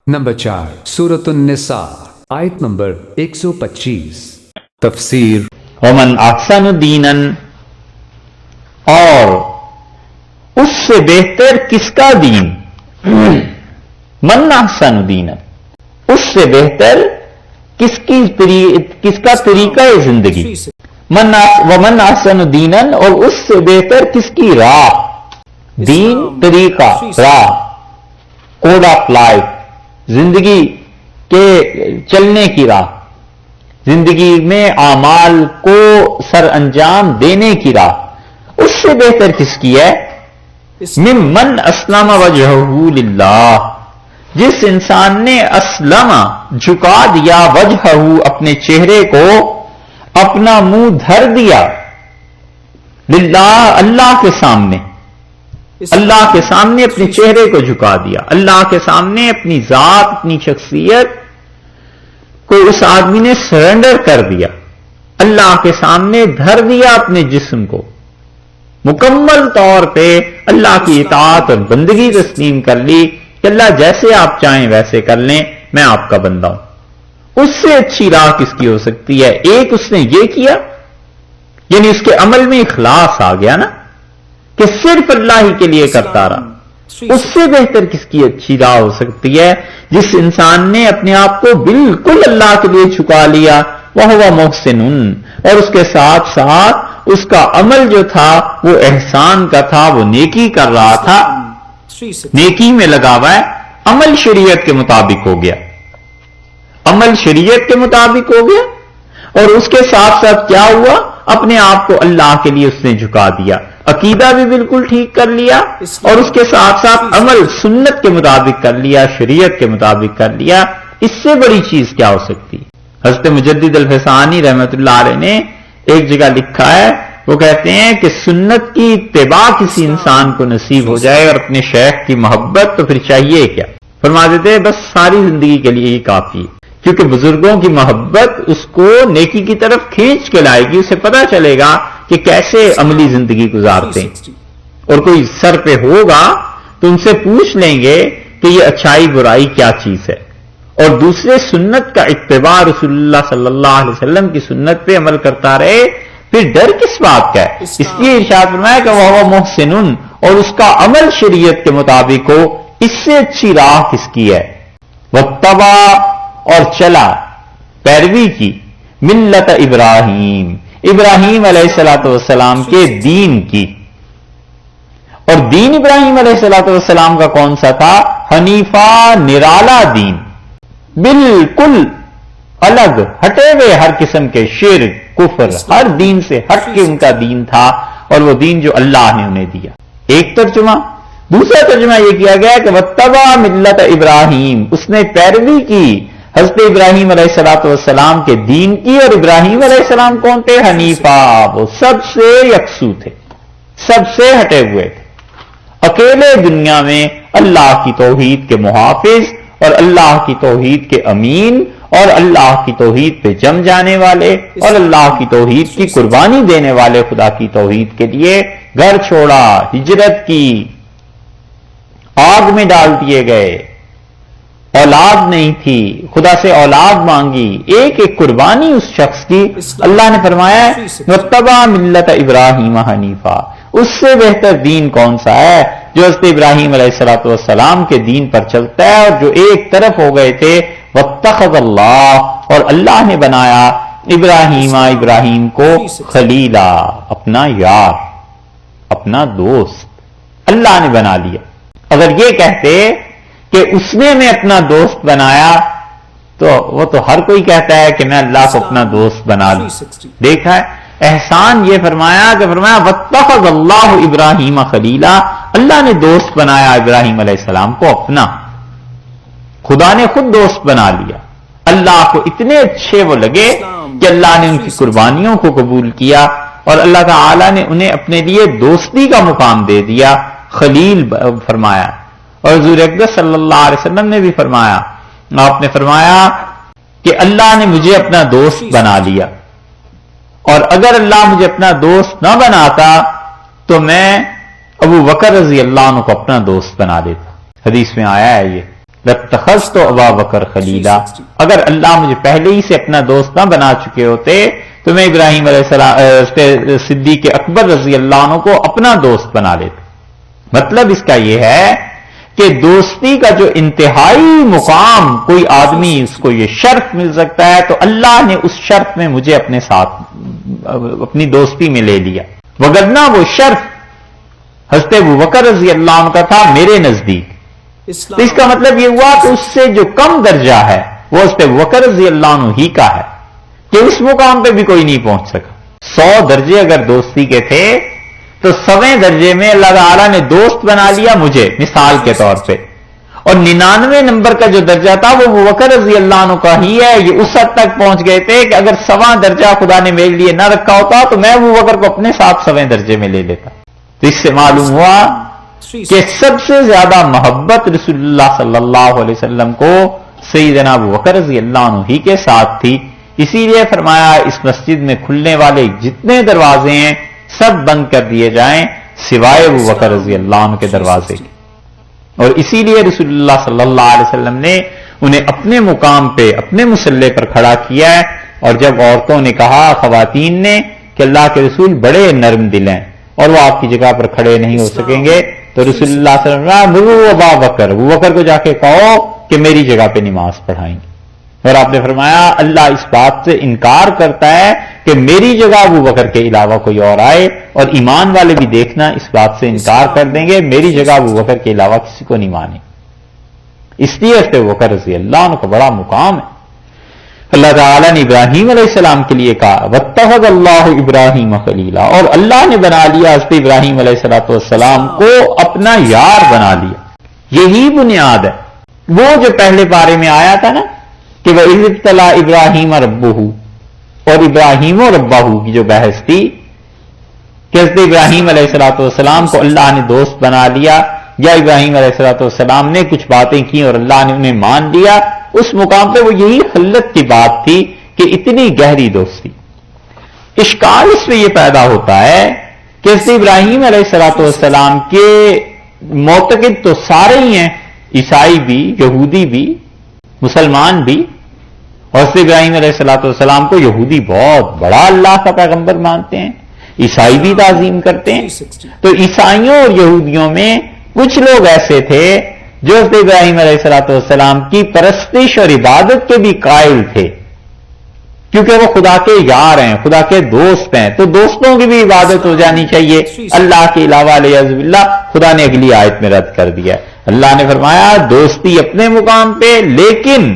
Number 4 سورۃ النساء آیت نمبر 125 تفسیر ومن احسن دینا، اور اس سے بہتر کس کا دین، من احسن دینا، اس سے بہتر کس کا طریقہ زندگی، ومن احسن دینا، اور اس سے بہتر کس کی راہ، دین طریقہ راہ، کوڈ آف لائف، زندگی کے چلنے کی راہ، زندگی میں اعمال کو سر انجام دینے کی راہ، اس سے بہتر کس کی ہے، ممن اسلم وجہہ للہ، جس انسان نے اسلم جھکا دیا وجہہ اپنے چہرے کو، اپنا منہ دھر دیا، للہ اللہ کے سامنے، اللہ کے سامنے اپنے چہرے کو جھکا دیا، اللہ کے سامنے اپنی ذات، اپنی شخصیت کو اس آدمی نے سرنڈر کر دیا، اللہ کے سامنے دھر دیا اپنے جسم کو، مکمل طور پہ اللہ کی اطاعت اور بندگی تسلیم کر لی کہ اللہ جیسے آپ چاہیں ویسے کر لیں، میں آپ کا بندہ ہوں۔ اس سے اچھی راہ کس کی ہو سکتی ہے؟ ایک اس نے یہ کیا، یعنی اس کے عمل میں اخلاص آ گیا نا، کہ صرف اللہ ہی کے لیے کرتا رہا۔ اس سے بہتر کس کی اچھی راہ ہو سکتی ہے؟ جس انسان نے اپنے آپ کو بالکل اللہ کے لیے جھکا لیا، وَهُوَ مُحْسِنٌ، اور اس کے ساتھ ساتھ اس کا عمل جو تھا وہ احسان کا تھا، وہ نیکی کر رہا تھا، نیکی میں لگا ہوا ہے، عمل شریعت کے مطابق ہو گیا، عمل شریعت کے مطابق ہو گیا، اور اس کے ساتھ ساتھ کیا ہوا، اپنے آپ کو اللہ کے لیے اس نے جھکا دیا، عقیدہ بھی بالکل ٹھیک کر لیا، اور اس کے ساتھ ساتھ عمل سنت کے مطابق کر لیا، شریعت کے مطابق کر لیا۔ اس سے بڑی چیز کیا ہو سکتی؟ حضرت مجدد الفسانی رحمۃ اللہ علیہ نے ایک جگہ لکھا ہے، وہ کہتے ہیں کہ سنت کی اتباع کسی انسان کو نصیب ہو جائے اور اپنے شیخ کی محبت، تو پھر چاہیے کیا؟ فرما دیتے ہیں بس ساری زندگی کے لیے ہی کافی ہے، کیونکہ بزرگوں کی محبت اس کو نیکی کی طرف کھینچ کے لائے گی، اسے پتہ چلے گا کہ کیسے عملی زندگی گزارتے ہیں، اور کوئی سر پہ ہوگا تو ان سے پوچھ لیں گے کہ یہ اچھائی برائی کیا چیز ہے، اور دوسرے سنت کا اتباع، رسول اللہ صلی اللہ علیہ وسلم کی سنت پہ عمل کرتا رہے، پھر ڈر کس بات کا ہے؟ اس لیے ارشاد فرمایا کہ وہ محسن، اور اس کا عمل شریعت کے مطابق ہو، اس سے اچھی راہ کس کی ہے؟ واتبع، اور چلا، پیروی کی، ملت ابراہیم، ابراہیم علیہ الصلوۃ والسلام کے دین کی، اور دین ابراہیم علیہ الصلوۃ والسلام کا کون سا تھا؟ حنیفہ، نرالا دین، بالکل الگ، ہٹے ہوئے ہر قسم کے شرک، کفر، ہر دین سے ہٹ کے ان کا دین تھا، اور وہ دین جو اللہ نے انہیں دیا۔ ایک ترجمہ۔ دوسرا ترجمہ یہ کیا گیا کہ واتبع ملت ابراہیم، اس نے پیروی کی حضرت ابراہیم علیہ الصلوۃ والسلام کے دین کی، اور ابراہیم علیہ السلام کون تھے؟ حنیفہ، وہ سب سے یکسو تھے، سب سے ہٹے ہوئے تھے، اکیلے دنیا میں اللہ کی توحید کے محافظ، اور اللہ کی توحید کے امین، اور اللہ کی توحید پہ جم جانے والے، اور اللہ کی توحید کی قربانی دینے والے، خدا کی توحید کے لیے گھر چھوڑا، ہجرت کی، آگ میں ڈال دیے گئے، اولاد نہیں تھی، خدا سے اولاد مانگی، ایک ایک قربانی اس شخص کی۔ اللہ نے فرمایا واتبع ملت ابراہیم حنیفہ، اس سے بہتر دین کون سا ہے؟ جو حضرت ابراہیم علیہ الصلوۃ والسلام کے دین پر چلتا ہے، اور جو ایک طرف ہو گئے تھے، واتخذ اللہ، اور اللہ نے بنایا ابراہیم کو خلیلا، اپنا یار، اپنا دوست، اللہ نے بنا لیا۔ اگر یہ کہتے کہ اس نے میں اپنا دوست بنایا، تو وہ تو ہر کوئی کہتا ہے کہ میں اللہ کو اپنا دوست بنا لوں۔ دیکھا ہے احسان یہ فرمایا واتخذ اللہ ابراہیم خلیلا، اللہ نے دوست بنایا ابراہیم علیہ السلام کو اپنا، خدا نے خود دوست بنا لیا۔ اللہ کو اتنے اچھے وہ لگے کہ اللہ نے ان کی قربانیوں کو قبول کیا، اور اللہ تعالی نے انہیں اپنے لیے دوستی کا مقام دے دیا، خلیل فرمایا۔ اور حضور اقدس صلی اللہ علیہ وسلم نے بھی فرمایا، آپ نے فرمایا کہ اللہ نے مجھے اپنا دوست بنا لیا، اور اگر اللہ مجھے اپنا دوست نہ بناتا تو میں ابو بکر رضی اللہ عنہ کو اپنا دوست بنا لیتا۔ حدیث میں آیا ہے یہ لَاتَّخَذْتُ أَبَا بَكْرَ خَلِيلًا، اگر اللہ مجھے پہلے ہی سے اپنا دوست نہ بنا چکے ہوتے تو میں ابراہیم علیہ السلام صدیق اکبر رضی اللہ عنہ کو اپنا دوست بنا لیتا۔ مطلب اس کا یہ ہے کہ دوستی کا جو انتہائی مقام کوئی آدمی اس کو یہ شرف مل سکتا ہے، تو اللہ نے اس شرف میں مجھے اپنے ساتھ اپنی دوستی میں لے لیا، وگرنہ وہ شرف حضرت ابوبکر رضی اللہ عنہ کا تھا میرے نزدیک۔ تو اس کا مطلب یہ ہوا کہ اس سے جو کم درجہ ہے وہ حضرت ابوبکر رضی اللہ عنہ ہی کا ہے، کہ اس مقام پہ بھی کوئی نہیں پہنچ سکا۔ 100 درجے اگر دوستی کے تھے تو 100ویں درجے میں اللہ تعالیٰ نے دوست بنا لیا مجھے مثال کے طور پہ، اور 99 نمبر کا جو درجہ تھا وہ ابوبکر رضی اللہ عنہ کا ہی ہے۔ یہ اس حد تک پہنچ گئے تھے کہ اگر 100واں درجہ خدا نے میرے لیے نہ رکھا ہوتا تو میں ابوبکر کو اپنے ساتھ 100ویں درجے میں لے لیتا۔ تو اس سے معلوم ہوا کہ سب سے زیادہ محبت رسول اللہ صلی اللہ علیہ وسلم کو سیدنا ابوبکر رضی اللہ عنہ ہی کے ساتھ تھی، اسی لیے فرمایا اس مسجد میں کھلنے والے جتنے دروازے ہیں سب بند کر دیے جائیں سوائے ابوبکر رضی اللہ عنہ کے دروازے، اور اسی لیے رسول اللہ صلی اللہ علیہ وسلم نے انہیں اپنے مقام پہ اپنے مصلے پر کھڑا کیا ہے۔ اور جب عورتوں نے کہا، خواتین نے، کہ اللہ کے رسول بڑے نرم دل ہیں اور وہ آپ کی جگہ پر کھڑے نہیں ہو سکیں گے، تو رسول اللہ صلی اللہ علیہ وسلم نے ابوبکر کو جا کے کہو کہ میری جگہ پہ نماز پڑھائیں گے، اور آپ نے فرمایا اللہ اس بات سے انکار کرتا ہے کہ میری جگہ ابوبکر کے علاوہ کوئی اور آئے، اور ایمان والے بھی دیکھنا اس بات سے انکار کر دیں گے میری جگہ ابوبکر کے علاوہ کسی کو نہیں مانیں۔ اس لیے ابوبکر رضی اللہ عنہ کا بڑا مقام ہے۔ اللہ تعالیٰ نے ابراہیم علیہ السلام کے لیے کہا وَاتَّخَذَ اللَّهُ إِبْرَاهِيمَ خَلِيلًا، اور اللہ نے بنا لیا حضرت ابراہیم علیہ السلام کو اپنا یار بنا لیا۔ یہی بنیاد ہے وہ جو پہلے بارے میں آیا تھا نا کہ وَإِذِ ابْتَلَىٰ إِبْرَاهِيمَ رَبُّهُ، اور ابراہیم و ربہ کی جو بحث تھی کہ حضرت ابراہیم علیہ السلام کو اللہ نے دوست بنا لیا، یا ابراہیم علیہ السلام نے کچھ باتیں کی اور اللہ نے انہیں مان لیا، اس مقام پہ وہ یہی خلت کی بات تھی کہ اتنی گہری دوستی۔ اشکال اس میں یہ پیدا ہوتا ہے کہ حضرت ابراہیم علیہ السلام کے معتقد تو سارے ہی ہیں، عیسائی بھی، یہودی بھی، مسلمان بھی، اور حضرت ابراہیم علیہ السلام کو یہودی بہت بڑا اللہ کا پیغمبر مانتے ہیں، عیسائی بھی تعظیم کرتے ہیں۔ تو عیسائیوں اور یہودیوں میں کچھ لوگ ایسے تھے جو حضرت ابراہیم علیہ السلام کی پرستش اور عبادت کے بھی قائل تھے، کیونکہ وہ خدا کے یار ہیں، خدا کے دوست ہیں، تو دوستوں کی بھی عبادت ہو جانی چاہیے اللہ کے علاوہ علیہ باللہ۔ خدا نے اگلی آیت میں رد کر دیا، اللہ نے فرمایا دوستی اپنے مقام پہ، لیکن